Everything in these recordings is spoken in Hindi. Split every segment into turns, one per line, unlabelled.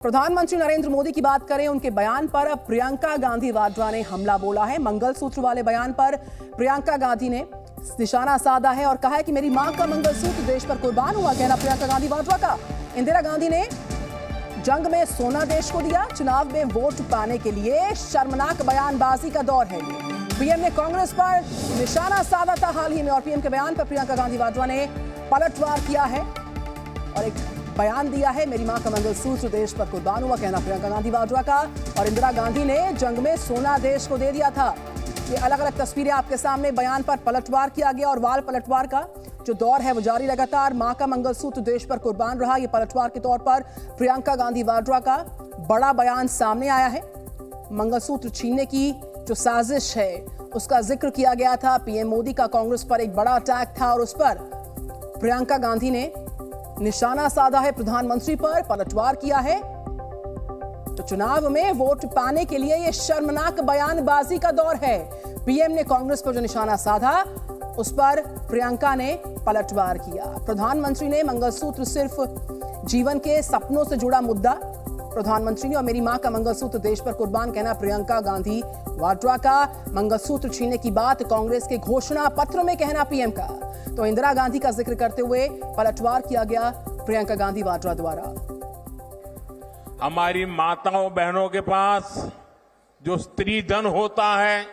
प्रधानमंत्री नरेंद्र मोदी की बात करें, उनके बयान पर अब प्रियंका गांधी वाड्रा ने हमला बोला है। मंगलसूत्र वाले बयान पर प्रियंका गांधी ने निशाना साधा है और कहा है कि मेरी मां का मंगलसूत्र देश पर कुर्बान हुआ, कहना प्रियंका गांधी वाड्रा का। इंदिरा गांधी ने जंग में सोना देश को दिया, चुनाव में वोट पाने के लिए शर्मनाक बयानबाजी का दौर है। पीएम ने कांग्रेस पर निशाना साधा था हाल ही में और पीएम के बयान पर प्रियंका गांधी वाड्रा ने पलटवार किया है और एक बयान दिया है, मेरी मां का मंगलसूत्र देश पर कुर्बान हुआ, कहना प्रियंका गांधी वाड्रा का। और इंदिरा गांधी ने जंग में सोना देश को दे दिया था। ये अलग अलग तस्वीरें आपके सामने, बयान पर पलटवार किया गया और वाल पलटवार का जो दौर है वो जारी लगातार। मां का मंगलसूत्र देश पर कुर्बान रहा, ये पलटवार के तौर पर प्रियंका गांधी वाड्रा का बड़ा बयान सामने आया है। मंगलसूत्र छीनने की जो साजिश है उसका जिक्र किया गया था। पीएम मोदी का कांग्रेस पर एक बड़ा अटैक था और उस पर प्रियंका गांधी ने निशाना साधा है, प्रधानमंत्री पर पलटवार किया है। तो चुनाव में वोट पाने के लिए यह शर्मनाक बयानबाजी का दौर है। पीएम ने कांग्रेस पर जो निशाना साधा उस पर प्रियंका ने पलटवार किया। प्रधानमंत्री ने मंगलसूत्र सिर्फ जीवन के सपनों से जुड़ा मुद्दा, प्रधानमंत्री ने और मेरी मां का मंगलसूत्र देश पर कुर्बान, कहना प्रियंका गांधी वाड्रा का। मंगलसूत्र छीनने की बात कांग्रेस के घोषणा पत्र में, कहना पीएम का। तो इंदिरा गांधी का जिक्र करते हुए पलटवार किया गया प्रियंका गांधी वाड्रा द्वारा।
हमारी माताओं बहनों के पास जो स्त्री धन होता है,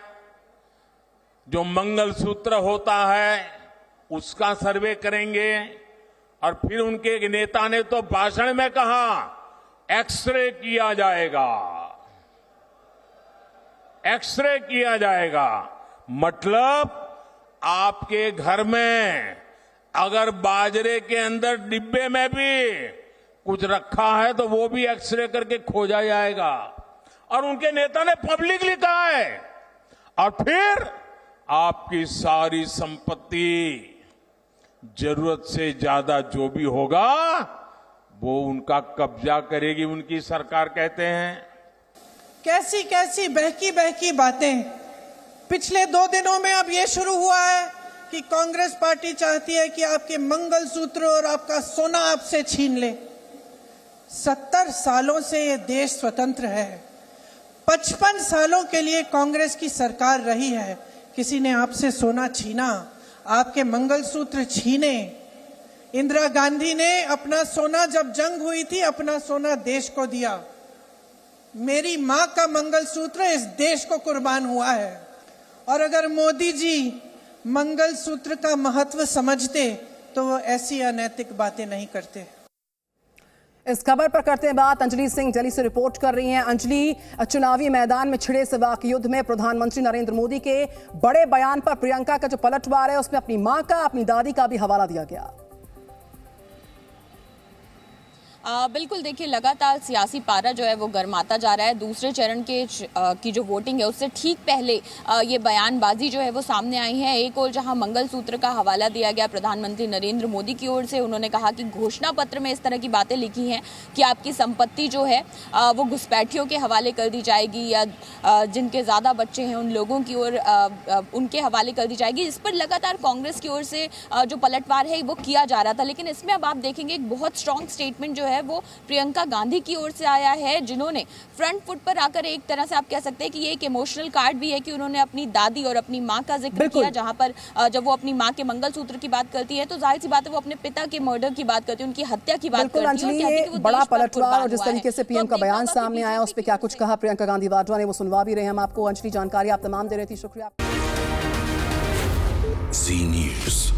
जो मंगलसूत्र होता है, उसका सर्वे करेंगे। और फिर उनके नेता ने तो भाषण में कहा एक्सरे किया जाएगा, एक्सरे किया जाएगा। मतलब आपके घर में अगर बाजरे के अंदर डिब्बे में भी कुछ रखा है तो वो भी एक्सरे करके खोजा जाएगा। और उनके नेता ने पब्लिकली कहा है। और फिर आपकी सारी संपत्ति, जरूरत से ज्यादा जो भी होगा वो उनका कब्जा करेगी उनकी सरकार, कहते हैं।
कैसी कैसी बहकी बहकी बातें। पिछले 2 दिनों में अब ये शुरू हुआ है कि कांग्रेस पार्टी चाहती है कि आपके मंगलसूत्र और आपका सोना आपसे छीन ले। 70 सालों से ये देश स्वतंत्र है, 55 सालों के लिए कांग्रेस की सरकार रही है। किसी ने आपसे सोना छीना, आपके मंगलसूत्र छीने। इंदिरा गांधी ने अपना सोना, जब जंग हुई थी, अपना सोना देश को दिया। मेरी मां का मंगलसूत्र इस देश को कुर्बान हुआ है। और अगर मोदी जी मंगलसूत्र का महत्व समझते तो वो ऐसी अनैतिक बातें नहीं करते।
इस खबर पर करते हैं बात। अंजलि सिंह दिल्ली से रिपोर्ट कर रही हैं। अंजलि, चुनावी मैदान में छिड़े से वाक युद्ध में प्रधानमंत्री नरेंद्र मोदी के बड़े बयान पर प्रियंका का जो पलटवार है उसमें अपनी मां का, अपनी दादी का भी हवाला दिया गया।
बिल्कुल, देखिए लगातार सियासी पारा जो है वो गर्माता जा रहा है। दूसरे चरण की जो वोटिंग है उससे ठीक पहले ये बयानबाजी जो है वो सामने आई है। एक और जहां मंगलसूत्र का हवाला दिया गया प्रधानमंत्री नरेंद्र मोदी की ओर से, उन्होंने कहा कि घोषणा पत्र में इस तरह की बातें लिखी हैं कि आपकी संपत्ति जो है वो घुसपैठियों के हवाले कर दी जाएगी या जिनके ज़्यादा बच्चे हैं उन लोगों की ओर उनके हवाले कर दी जाएगी। इस पर लगातार कांग्रेस की ओर से जो पलटवार है वो किया जा रहा था। लेकिन इसमें अब आप देखेंगे एक बहुत स्ट्रॉन्ग स्टेटमेंट जो है वो प्रियंका गांधी की ओर से आया है, जिन्होंने फ्रंट फुट पर आकर एक तरह से आप कह सकते हैं कि ये एक इमोशनल कार्ड भी है कि उन्होंने अपनी दादी और अपनी मां का जिक्र किया। जहां पर जब वो अपनी मां के मंगलसूत्र की बात करती है तो जाहिर सी बात है वो अपने पिता के मर्डर की बात करती है, उनकी हत्या की बात करती है।
बड़ा पलटवार और जिस तरीके से पीएम का बयान सामने आया उस पर क्या कुछ कहा प्रियंका गांधी वाड्रा ने, वो सुनवा भी रहे हम आपको। अंजलि, जानकारी आप तमाम दे रही थी, शुक्रिया।
जी न्यूज़।